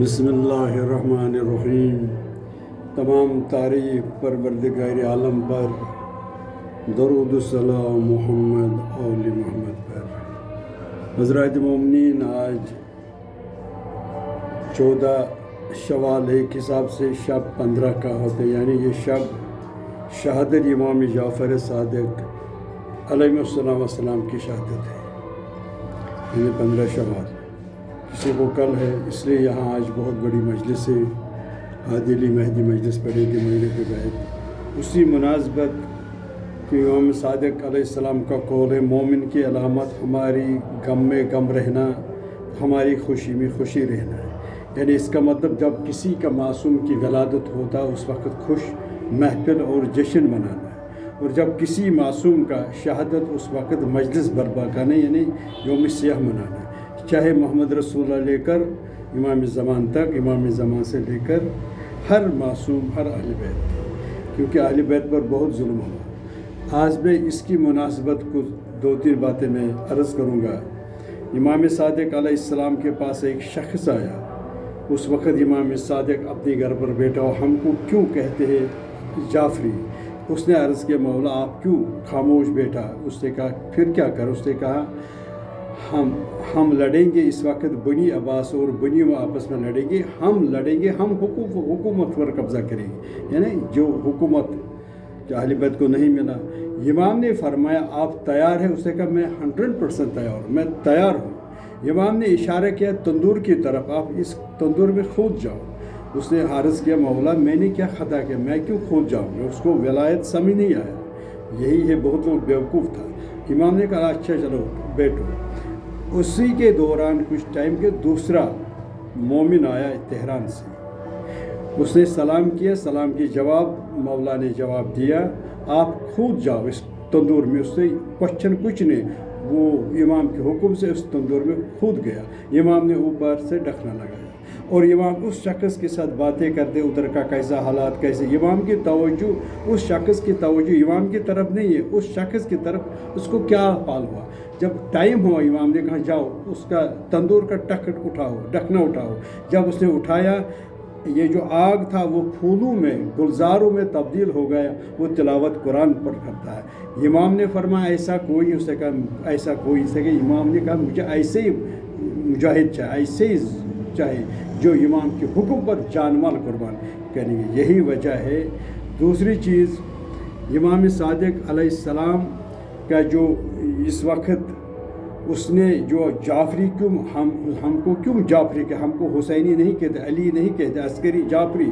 بسم اللہ الرحمن الرحیم۔ تمام تعریف پروردگار عالم پر، درود السلام محمد اول محمد پر۔ حضرات مومنین، آج 14 شوال ایک حساب سے شب 15 کا ہوتا ہے، یعنی یہ شب شہادت امام جعفر صادق علیہ السلام کی شہادت ہے، یعنی 15 شوال۔ کسی کو کل ہے، اس لیے یہاں آج بہت بڑی مجلس ہے، عادلی مہدی مجلس پڑھے گی مہینے کے بعد۔ اسی مناسبت کہ امام صادق علیہ السلام کا قول ہے، مومن کی علامت ہماری غم میں غم رہنا، ہماری خوشی میں خوشی رہنا ہے۔ یعنی اس کا مطلب جب کسی کا معصوم کی ولادت ہوتا اس وقت خوش محفل اور جشن منانا ہے، اور جب کسی معصوم کا شہادت اس وقت مجلس برپا کرنا، یعنی یوم سیاہ منانا ہے۔ چاہے محمد رسول اللہ لے کر امام زمان تک، امام زمان سے لے کر ہر معصوم، ہر اہل بیت، کیونکہ اہل بیت پر بہت ظلم ہوا۔ آج میں اس کی مناسبت کو 2-3 باتیں میں عرض کروں گا۔ امام صادق علیہ السلام کے پاس ایک شخص آیا، اس وقت امام صادق اپنے گھر پر بیٹھا ہو، ہم کو کیوں کہتے ہیں جعفری؟ اس نے عرض کیا، مولا آپ کیوں خاموش بیٹھا؟ اس نے کہا پھر کیا کر؟ اس نے کہا ہم لڑیں گے اس وقت، بنی عباس اور بنی آپس میں لڑیں گے، ہم لڑیں گے، ہم حکومت پر قبضہ کریں گے، یعنی جو حکومت جو اہل بیت کو نہیں ملا۔ امام نے فرمایا آپ تیار ہیں؟ اس نے کہا میں 100% تیار ہوں، میں تیار ہوں۔ امام نے اشارہ کیا تندور کی طرف، آپ اس تندور میں کھود جاؤ۔ اس نے عرض کیا، مولا میں نے کیا خطا کیا، میں کیوں کھود جاؤں گا؟ اس کو ولایت سمجھ نہیں آیا، یہی ہے، بہت لوگ بیوقوف تھا۔ امام نے کہا اچھا چلو بیٹھو۔ اسی کے دوران کچھ ٹائم کے دوسرا مومن آیا تہران سے، اس نے سلام کیا، سلام کی جواب مولا نے جواب دیا، آپ کھود جاؤ اس تندور میں۔ اس نے کوشچن کچھ نہیں، وہ امام کے حکم سے اس تندور میں کھود گیا۔ امام نے اوپر سے ڈھکنا لگایا، اور امام اس شخص کے ساتھ باتیں کرتے، ادھر کا کیسا حالات کیسے۔ امام کی توجہ، اس شخص کی توجہ امام کی طرف نہیں ہے، اس شخص کی طرف، اس کو کیا حال ہوا۔ جب ٹائم ہوا، امام نے کہا جاؤ اس کا تندور کا ڈھکنا اٹھاؤ۔ جب اس نے اٹھایا، یہ جو آگ تھا وہ پھولوں میں، گلزاروں میں تبدیل ہو گیا، وہ تلاوت قرآن پر کرتا ہے۔ امام نے فرمایا ایسا کوئی؟ اس نے کہا ایسا کوئی؟ اس نے کہا امام نے کہا مجھے ایسے ہی مجاہد چاہے، ایسے ہی چاہے جو امام کے حکم پر جان مال قربان کریں گے۔ یہی وجہ ہے۔ دوسری چیز، امام صادق علیہ السلام کا جو اس وقت اس نے جو جعفری کیوں، ہم کو کیوں جعفری کہ ہم کو حسینی نہیں کہتے، علی نہیں کہتے، عسکری جعفری۔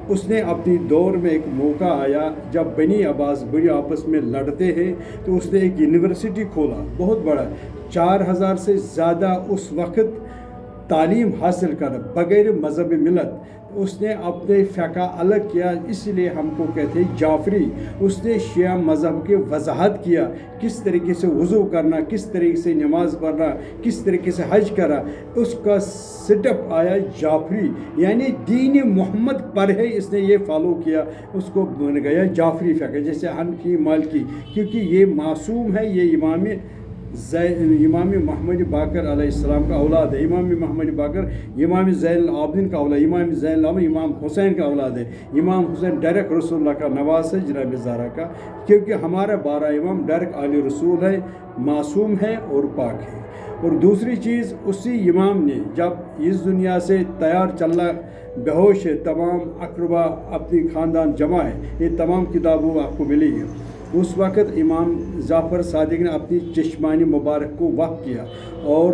اس نے اپنی دور میں ایک موقع آیا جب بنی عباس بنی آپس میں لڑتے ہیں، تو اس نے ایک یونیورسٹی کھولا، بہت بڑا، 4000 سے زیادہ اس وقت تعلیم حاصل کر بغیر مذہب ملت۔ اس نے اپنے فقہ الگ کیا، اس لیے ہم کو کہتے ہیں جعفری۔ اس نے شیعہ مذہب کی وضاحت کیا، کس طریقے سے وضو کرنا، کس طریقے سے نماز پڑھنا، کس طریقے سے حج کرنا۔ اس کا سیٹ اپ آیا جعفری، یعنی دین محمد پر ہے، اس نے یہ فالو کیا، اس کو بن گیا جعفری فقہ، جیسے حنفی مالکی، کیونکہ یہ معصوم ہے، یہ امام محمد باقر علیہ السلام کا اولاد ہے۔ امام محمد باقر امام زین العابدین کا اولاد، امام زین العابدین امام حسین کا اولاد ہے۔ امام حسین ڈائریکٹ رسول اللہ کا نواز ہے، جناب زہرا کا، کیونکہ ہمارا 12 امام ڈائریکٹ آل رسول ہے، معصوم ہے اور پاک ہے۔ اور دوسری چیز، اسی امام نے جب اس دنیا سے تیار چلنا، بے ہوش ہے، تمام اقربا اپنی خاندان جمع ہے، یہ تمام کتابوں آپ کو ملے گی۔ اس وقت امام جعفر صادق نے اپنی چشمانی مبارک کو وقف کیا اور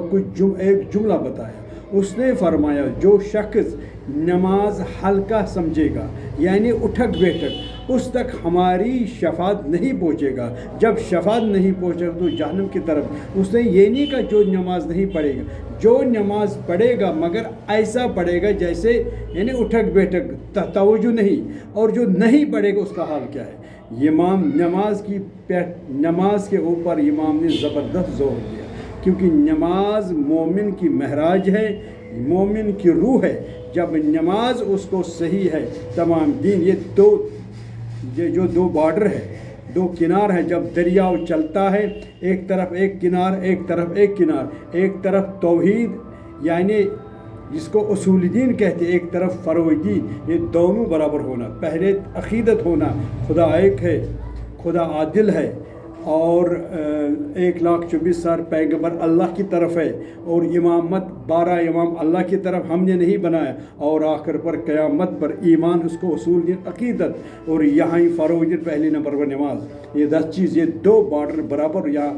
ایک جملہ بتایا۔ اس نے فرمایا جو شخص نماز ہلکا سمجھے گا، یعنی اٹھک بیٹھک، اس تک ہماری شفاعت نہیں پہنچے گا۔ جب شفاعت نہیں پہنچے گا تو جہنم کی طرف۔ اس نے یہ نہیں کہا جو نماز نہیں پڑھے گا، جو نماز پڑھے گا مگر ایسا پڑھے گا جیسے، یعنی اٹھک بیٹھک، توجہ نہیں، اور جو نہیں پڑھے گا اس کا حال کیا ہے۔ امام نماز کے اوپر امام نے زبردست زور دیا، کیونکہ نماز مومن کی معراج ہے، مومن کی روح ہے۔ جب نماز اس کو صحیح ہے، تمام دین، یہ جو دو بارڈر ہے، دو کنار ہیں، جب دریاؤ چلتا ہے، ایک طرف ایک کنار، ایک طرف ایک کنار، ایک طرف توحید، یعنی جس کو اصول دین کہتے ہیں، ایک طرف فروع دین، یہ دونوں برابر ہونا، پہلے عقیدت ہونا خدا ایک ہے، خدا عادل ہے، اور 1,24,000 پیغمبر اللہ کی طرف ہے، اور امامت 12 امام اللہ کی طرف ہم نے نہیں بنایا، اور آخر پر قیامت پر ایمان، اس کو اصول دین عقیدت، اور یہاں ہی فروع دین پہلی نمبر پر نماز، یہ 10 چیز، یہ 2 بارڈر برابر، یہاں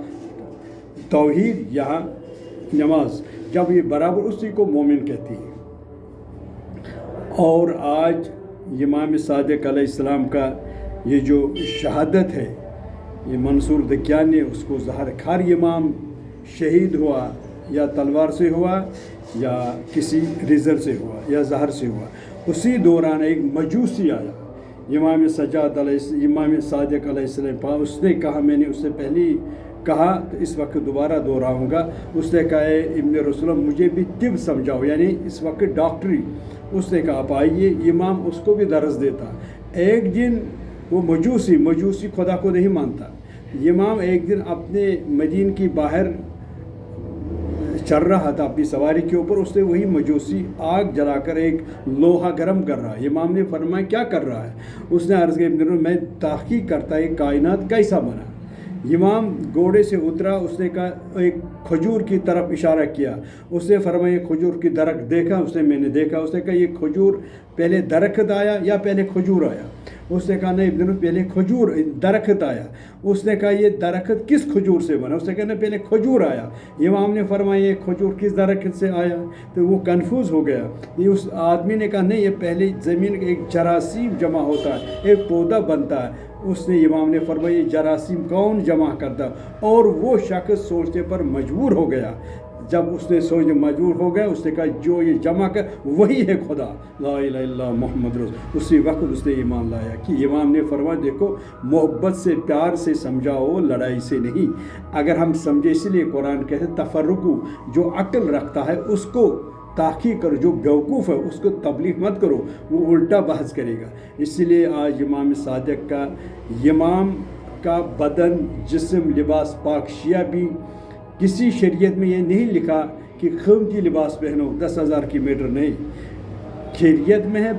توحید یہاں نماز، جب یہ برابر اسی کو مومن کہتی ہے۔ اور آج امام صادق علیہ السلام کا یہ جو شہادت ہے، یہ منصور دکیان نے اس کو ظاہر، ہر امام شہید ہوا یا تلوار سے ہوا یا کسی ریزر سے ہوا یا زہر سے ہوا، اسی دوران ایک مجوسی آیا، امام صادق علیہ السلام، اس نے کہا، میں نے اس سے پہلے کہا تو اس وقت دوبارہ دہراؤں گا، اس نے کہا اے ابن رسول اللہ مجھے بھی طب سمجھاؤ، یعنی اس وقت ڈاکٹری، اس نے کہا آپ آئیے، امام اس کو بھی درس دیتا۔ ایک دن وہ مجوسی خدا کو نہیں مانتا، امام ایک دن اپنے مدین کی باہر چل رہا تھا اپنی سواری کے اوپر، اس نے وہی مجوسی آگ جلا کر ایک لوہا گرم کر رہا ہے، امام نے فرمایا کیا کر رہا ہے؟ اس نے عرض کیا میں تحقیق کرتا ہے کائنات کیسا بنا۔ امام گھوڑے سے اترا، اس نے کہا ایک کھجور کی طرف اشارہ کیا، اس نے فرمایا کھجور کی درخت دیکھا، میں نے دیکھا، اس نے کہا یہ کھجور پہلے درخت آیا یا پہلے کھجور آیا؟ اس نے کہا نہیں پہلے کھجور درخت آیا۔ اس نے کہا یہ درخت کس کھجور سے بنا؟ اس نے کہا پہلے کھجور آیا۔ امام نے فرمایا یہ کھجور کس درخت سے آیا؟ تو وہ کنفیوز ہو گیا۔ یہ اس آدمی نے کہا نہیں، یہ پہلے زمین کا ایک جراثیم جمع ہوتا ہے، ایک پودا بنتا ہے۔ اس نے امام نے فرمایا یہ جراثیم کون جمع کرتا؟ اور وہ شخص سوچنے پر مجبور ہو گیا۔ جب اس نے سوچ مجبور ہو گیا، اس نے کہا جو یہ جمع کر وہی ہے خدا، لا الہ الا اللہ محمد رسول۔ اسی وقت اس نے ایمان لایا کہ امام نے فرمایا دیکھو محبت سے پیار سے سمجھاؤ، لڑائی سے نہیں۔ اگر ہم سمجھے، اس لیے قرآن کہتے ہیں تفرقو، جو عقل رکھتا ہے اس کو تحقیق کرو، جو بیوقوف ہے اس کو تبلیغ مت کرو، وہ الٹا بحث کرے گا۔ اس لیے آج امام صادق کا، امام کا بدن، جسم، لباس پاک، شیعہ بھی کسی شریعت میں یہ نہیں لکھا کہ قیمتی لباس پہنو 10,000 کی میٹر، نہیں، شریعت میں ہے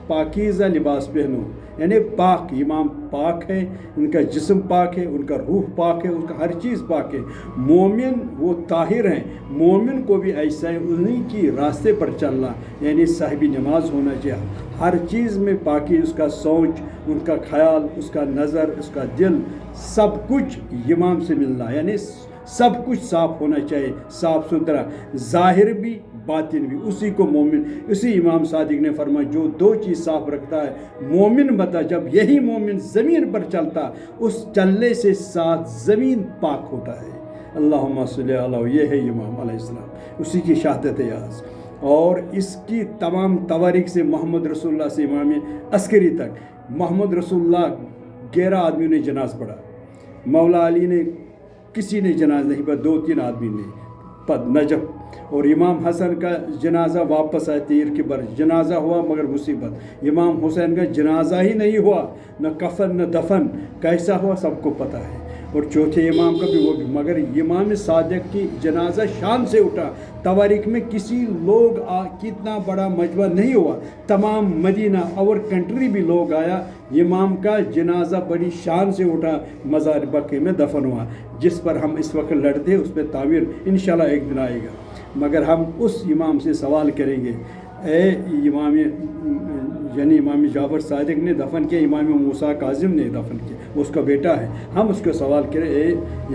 پاکیزہ لباس پہنو، یعنی پاک، امام پاک ہے، ان کا جسم پاک ہے، ان کا روح پاک ہے، ان کا ہر چیز پاک ہے۔ مومن وہ طاہر ہیں، مومن کو بھی ایسا ہے، انہی کی راستے پر چلنا، یعنی صاحب نماز ہونا چاہیے، ہر چیز میں پاکی، اس کا سوچ، ان کا خیال، اس کا نظر، اس کا دل، سب کچھ امام سے ملنا، یعنی سب کچھ صاف ہونا چاہیے، صاف ستھرا، ظاہر بھی باطن بھی، اسی کو مومن، اسی امام صادق نے فرمایا جو 2 چیز صاف رکھتا ہے مومن بتا، جب یہی مومن زمین پر چلتا، اس چلنے سے ساتھ زمین پاک ہوتا ہے۔ اللہم صلی علی، یہ ہے امام علیہ السلام، اسی کی شہادت ہے آج۔ اور اس کی تمام تواریخ سے محمد رسول اللہ سے امام عسکری تک، محمد رسول اللہ 11 آدمیوں نے جناز پڑھا، مولا علی نے کسی نے جناز نہیں پڑھا، 2-3 آدمی نے نجف، اور امام حسن کا جنازہ واپس آئے، تیر کے بر جنازہ ہوا مگر مصیبت، امام حسین کا جنازہ ہی نہیں ہوا، نہ کفن نہ دفن، کیسا ہوا سب کو پتہ ہے، اور چوتھے امام کا بھی وہ بھی، مگر امام صادق کی جنازہ شان سے اٹھا، تواریخ میں کسی لوگ کتنا بڑا مجمع نہیں ہوا، تمام مدینہ اور کنٹری بھی لوگ آیا، امام کا جنازہ بڑی شان سے اٹھا، مزار بقیع میں دفن ہوا، جس پر ہم اس وقت لڑتے ہیں، اس پہ تعمیر انشاءاللہ ایک دن آئے گا، مگر ہم اس امام سے سوال کریں گے، اے امام، یعنی امام جعفر صادق نے دفن کیا، امام موسیٰ کاظم نے دفن کیا، اس کا بیٹا ہے، ہم اس کو سوال کریں، اے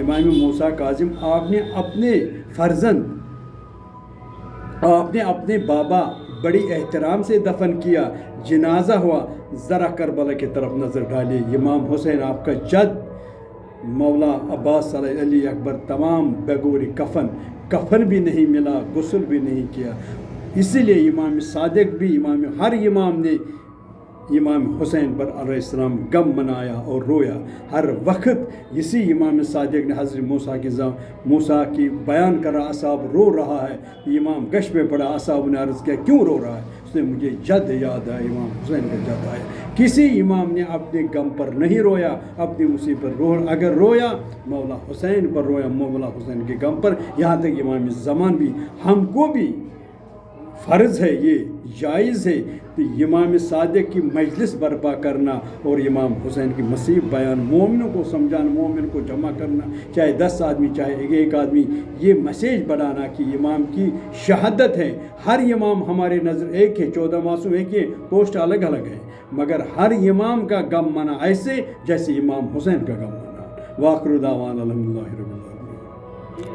امام موسیٰ کاظم، آپ نے اپنے فرزند، آپ نے اپنے بابا بڑی احترام سے دفن کیا، جنازہ ہوا، ذرا کربلا کی طرف نظر ڈالیے، امام حسین آپ کا جد مولا عباس علی اکبر تمام بغور کفن بھی نہیں ملا، غسل بھی نہیں کیا، اسی لیے امام صادق بھی، ہر امام نے امام حسین پر علیہ السلام غم منایا اور رویا، ہر وقت اسی امام صادق نے حضرت موسیٰ کی بیان کر رہا، اصحاب رو رہا ہے، امام گش پہ پڑا، اصحاب نے عرض کیا کیوں رو رہا ہے؟ اس نے مجھے جد یاد آیا، امام حسین کا جد آیا۔ کسی امام نے اپنے غم پر نہیں رویا، اپنی مصیبت پر اگر رویا مولا حسین پر رویا، مولا حسین کے غم پر، یہاں تک امام زمان بھی ہم کو بھی فرض ہے، یہ جائز ہے کہ امام صادق کی مجلس برپا کرنا اور امام حسین کی مصیب بیان، مومنوں کو سمجھانا، مومن کو جمع کرنا، چاہے 10 آدمی چاہے ایک آدمی، یہ میسیج بڑھانا کہ امام کی شہادت ہے۔ ہر امام ہمارے نظر ایک ہے، 14 معصوم ایک ہے، پوسٹ الگ الگ ہے، مگر ہر امام کا غم منا ایسے جیسے امام حسین کا غم منا۔ وآخر دعوانا الحمدللہ رب العالمین۔